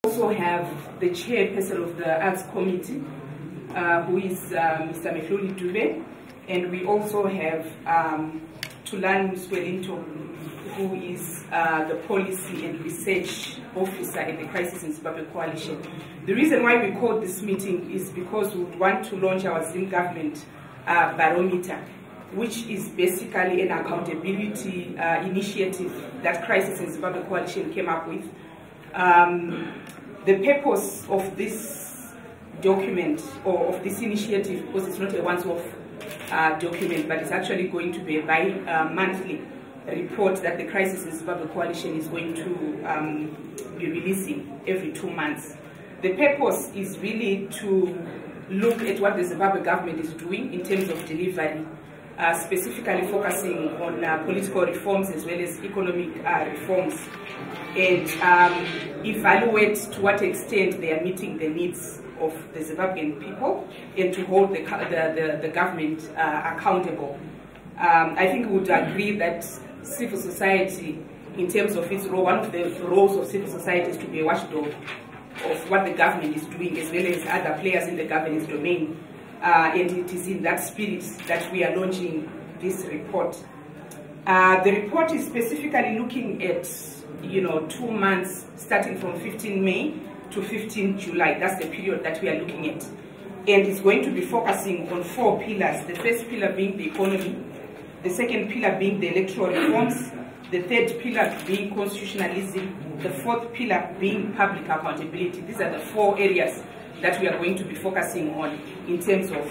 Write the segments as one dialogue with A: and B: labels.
A: Also have the chairperson of the Arts Committee, who is Mr. Mehluli Dube, and we also have Tulani Mswelinto, who is the Policy and Research Officer at the Crisis in Zimbabwe Coalition. The reason why we called this meeting is because we want to launch our ZimGov Barometer, which is basically an accountability initiative that Crisis in Zimbabwe Coalition came up with. The purpose of this document, or of this initiative, because it's not a once-off document, but it's actually going to be a bi-monthly report that the Crisis in Zimbabwe Coalition is going to be releasing every 2 months. The purpose is really to look at what the Zimbabwe government is doing in terms of delivery, specifically focusing on political reforms as well as economic reforms, and evaluate to what extent they are meeting the needs of the Zimbabwean people, and to hold the government accountable. I think we would agree that civil society, in terms of its role, one of the roles of civil society is to be a watchdog of what the government is doing, as well as other players in the governance domain. And it is in that spirit that we are launching this report. The report is specifically looking at 2 months, starting from 15 May to 15 July. That's the period that we are looking at. And it's going to be focusing on 4 pillars. The first pillar being the economy, the second pillar being the electoral reforms, the third pillar being constitutionalism, the fourth pillar being public accountability. These are the 4 areas that we are going to be focusing on in terms of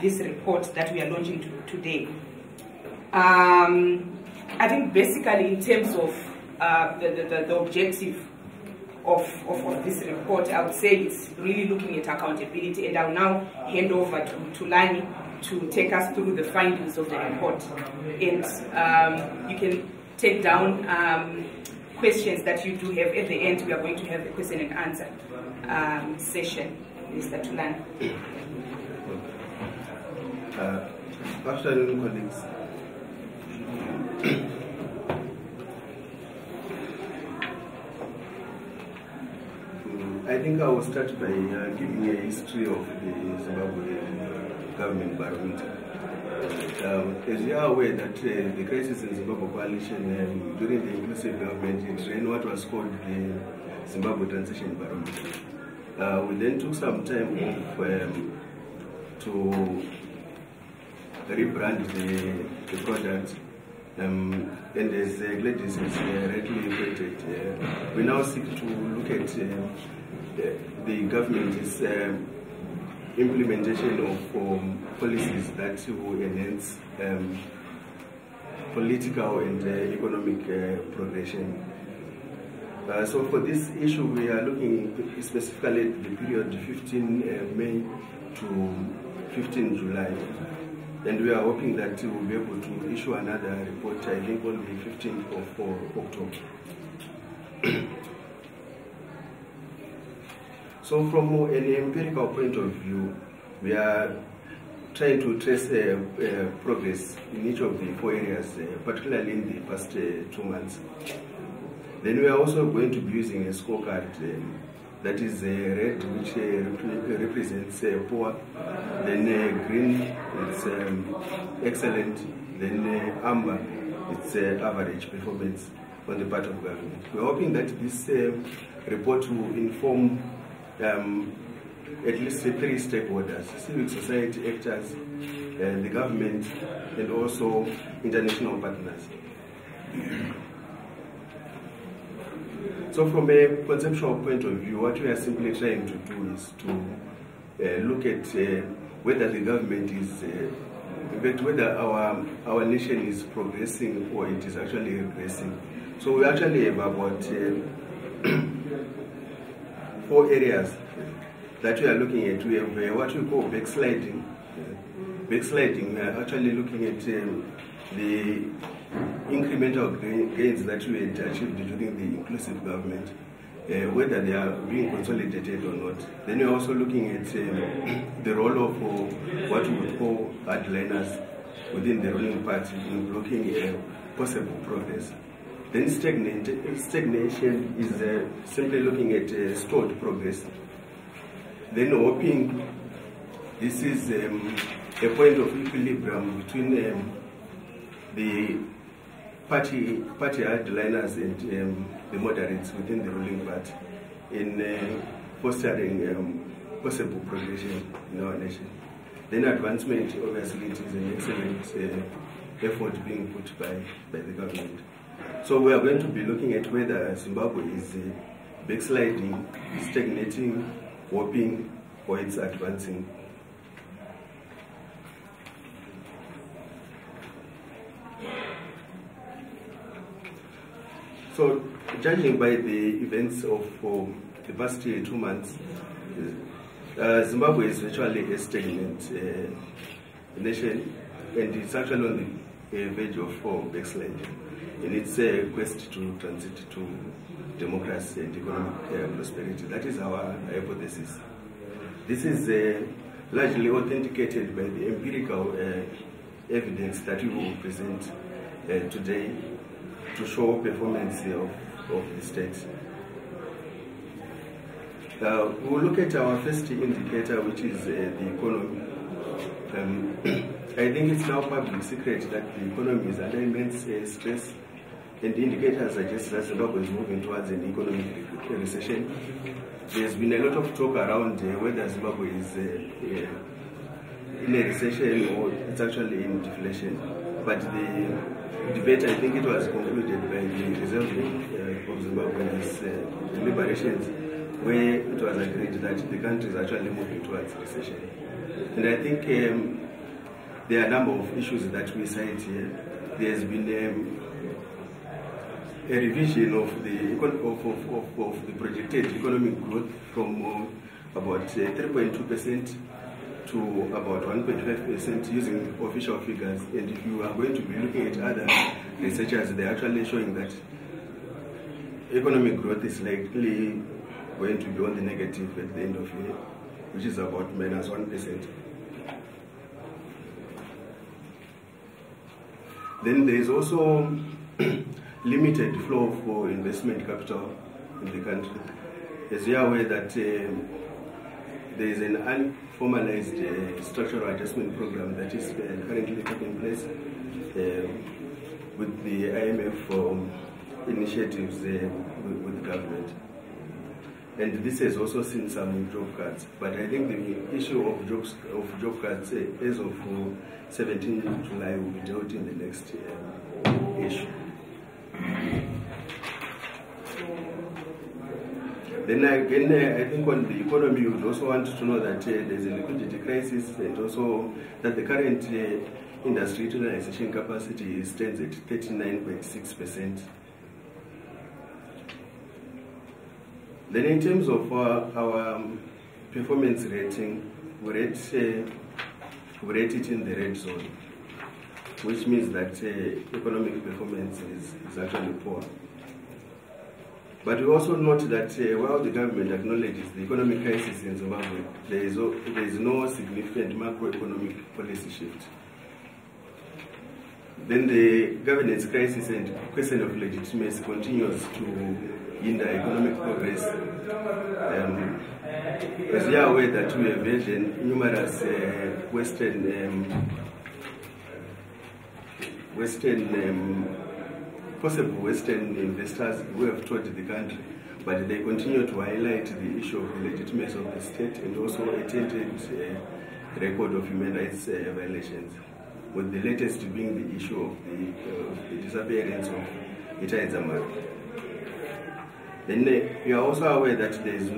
A: this report that we are launching today. I think basically in terms of the objective of this report, I would say it's really looking at accountability, and I'll now hand over to Tulani to take us through the findings of the report. And you can take down questions that you do have. At the end, we are going to have a question and answer session. Mr. Tulani.
B: Afternoon, colleagues. I think I will start by giving a history of the Zimbabwe government barometer. As you are aware that the Crisis in Zimbabwe Coalition, during the inclusive government, it ran what was called the Zimbabwe Transition Barometer. We then took some time off to rebrand the product, and as Gladys has rightly pointed, we now seek to look at the government's implementation of policies that will enhance political and economic progression. So for this issue, we are looking specifically at the period 15 May to 15 July. And we are hoping that we will be able to issue another report, I think, on the 15th of October. So from an empirical point of view, we are trying to trace progress in each of the 4 areas, particularly in the past 2 months. Then we are also going to be using a scorecard that is red, which represents poor, then green, it's excellent, then amber, it's average performance on the part of government. We're hoping that this report will inform at least 3 stakeholders: civil society actors, the government, and also international partners. So from a conceptual point of view, what we are simply trying to do is to look at whether the government is, in fact, whether our nation is progressing or it is actually regressing. So we actually have about 4 areas that we are looking at. We have what we call backsliding. Backsliding, we are actually looking at the incremental gains that we had achieved during the inclusive government, whether they are being consolidated or not. Then we're also looking at the role of what we would call hardliners within the ruling party in blocking possible progress. Then stagnation is simply looking at stalled progress. Then hoping, this is a point of equilibrium between the party hardliners and the moderates within the ruling party in fostering possible progression in our nation. Then advancement, obviously, it is an excellent effort being put by the government. So we are going to be looking at whether Zimbabwe is backsliding, stagnating, warping, or it's advancing. So, judging by the events of the past 2 months, Zimbabwe is virtually a stagnant nation, and it's actually on the verge of backsliding in its quest to transit to democracy and economic prosperity. That is our hypothesis. This is largely authenticated by the empirical evidence that we will present today to show performance of the state. We will look at our first indicator, which is the economy. I think it's now public secret that the economy is under immense stress, and the indicators suggest that Zimbabwe is moving towards an economic recession. There's been a lot of talk around whether Zimbabwe is in a recession or it's actually in deflation. But the debate, I think it was concluded by the Reserve Bank of Zimbabwe's deliberations, where it was agreed that the country is actually moving towards recession. And I think there are a number of issues that we cite here. There's been a revision of the projected economic growth from about 3.2% to about 1.5% using official figures. And if you are going to be looking at other researchers, they're actually showing that economic growth is likely going to be on the negative at the end of the year, which is about -1%. Then there is also limited flow for investment capital in the country. As you are aware that there is an unformalized structural adjustment program that is currently taking place with the IMF initiatives with the government. And this has also seen some job cuts. But I think the issue of job cuts as of 17th July will be dealt in the next issue. Then again, I think on the economy, you would also want to know that there's a liquidity crisis, and also that the current industry utilization capacity stands at 39.6%. Then in terms of our performance rating, we rate it in the red zone, which means that economic performance is actually poor. But we also note that while the government acknowledges the economic crisis in Zimbabwe, there is no significant macroeconomic policy shift. Then the governance crisis and question of legitimacy continues to hinder economic progress. As you are aware that we have had numerous possible Western investors who have toured the country, but they continue to highlight the issue of the legitimacy of the state and also a tainted record of human rights violations, with the latest being the issue of the disappearance of Itai Zamara. Then you are also aware that there is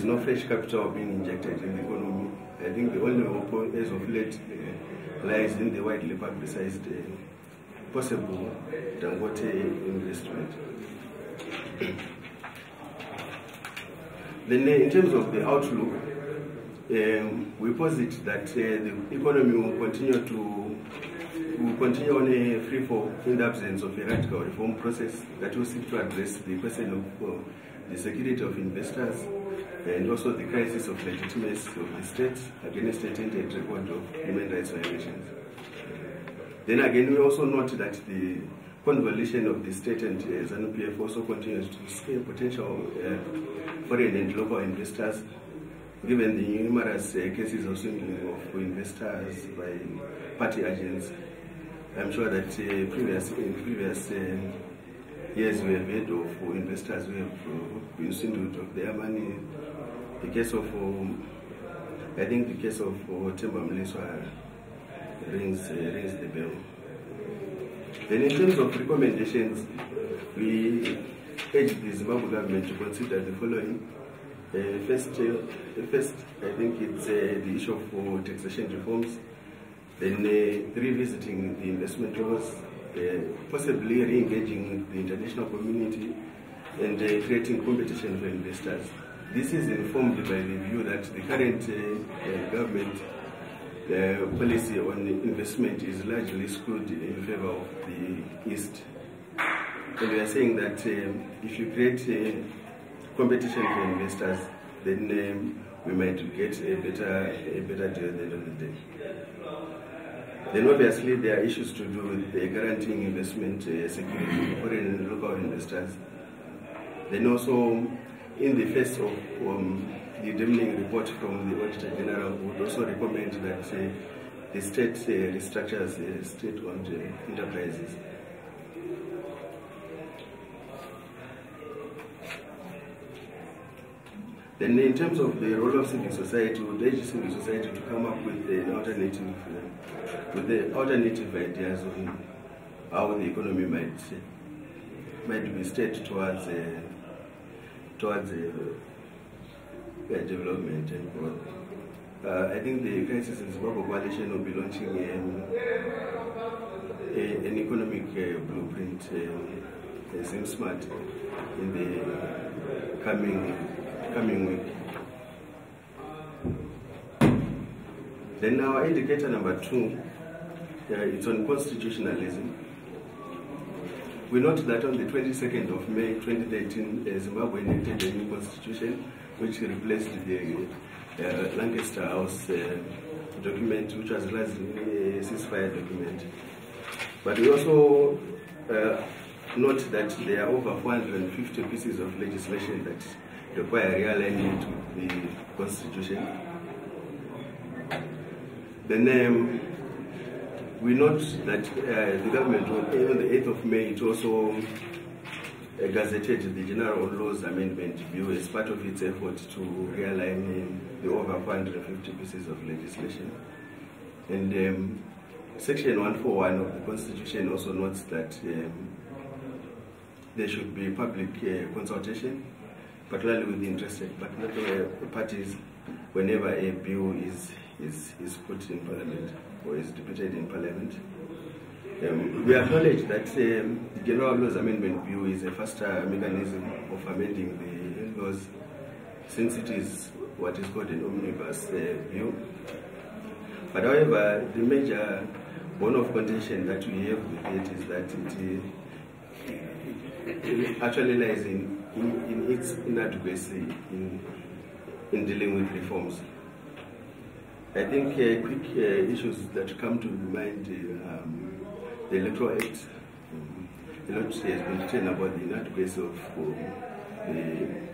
B: no fresh capital being injected in the economy. I think the only hope as of late lies in the widely publicized possible Dangote investment. Then in terms of the outlook, we posit that the economy will continue on a free fall in the absence of a radical reform process that will seek to address the question of the security of investors and also the crisis of legitimacy of the state against a tainted record of human rights violations. Then again, we also note that the convolution of the state and ZANU-PF also continues to scale potential foreign and local investors, given the numerous cases of swindling of investors by party agents. I'm sure that in previous years we have heard of investors who have been swindled of their money. The case of, I think the case of Temba Mliswa rings the bell. Then in terms of recommendations, we urge the Zimbabwe government to consider the following. First, I think it's the issue of taxation reforms, then revisiting the investment laws, possibly re-engaging with the international community, and creating competition for investors. This is informed by the view that the current government policy on investment is largely skewed in favor of the East. And we are saying that if you create competition for investors, then we might get a better deal at the end of the day. Then obviously there are issues to do with guaranteeing investment security for foreign and local investors. Then also, in the face of the damning report from the Auditor General, we would also recommend that the state restructures state-owned enterprises. Then in terms of the role of civil society, we would urge civil society to come up with an alternative ideas on how the economy might be steered towards development and growth. I think the Crisis in Zimbabwe Coalition will be launching an economic blueprint, ZimSmart, in the coming week. Then our indicator number 2, it's on constitutionalism. We note that on the 22nd of May 2013, Zimbabwe enacted a new constitution which replaced the Lancaster House document, which was largely a ceasefire document. But we also note that there are over 450 pieces of legislation that require realignment to the constitution. Then we note that the government, on the 8th of May, it also gazetted the General Laws Amendment Bill as part of its effort to realign the over 450 pieces of legislation. And Section 141 of the Constitution also notes that there should be public consultation, particularly with the interested parties, whenever a bill is put in Parliament or is debated in Parliament. We acknowledge that the General Laws Amendment Bill is a faster mechanism of amending the laws, since it is what is called an omnibus bill. But however, the major bone of contention that we have with it is that it actually lies in its inadequacy in dealing with reforms. I think quick issues that come to mind, the Electoral Act. A lot has been written about the inadequacy of the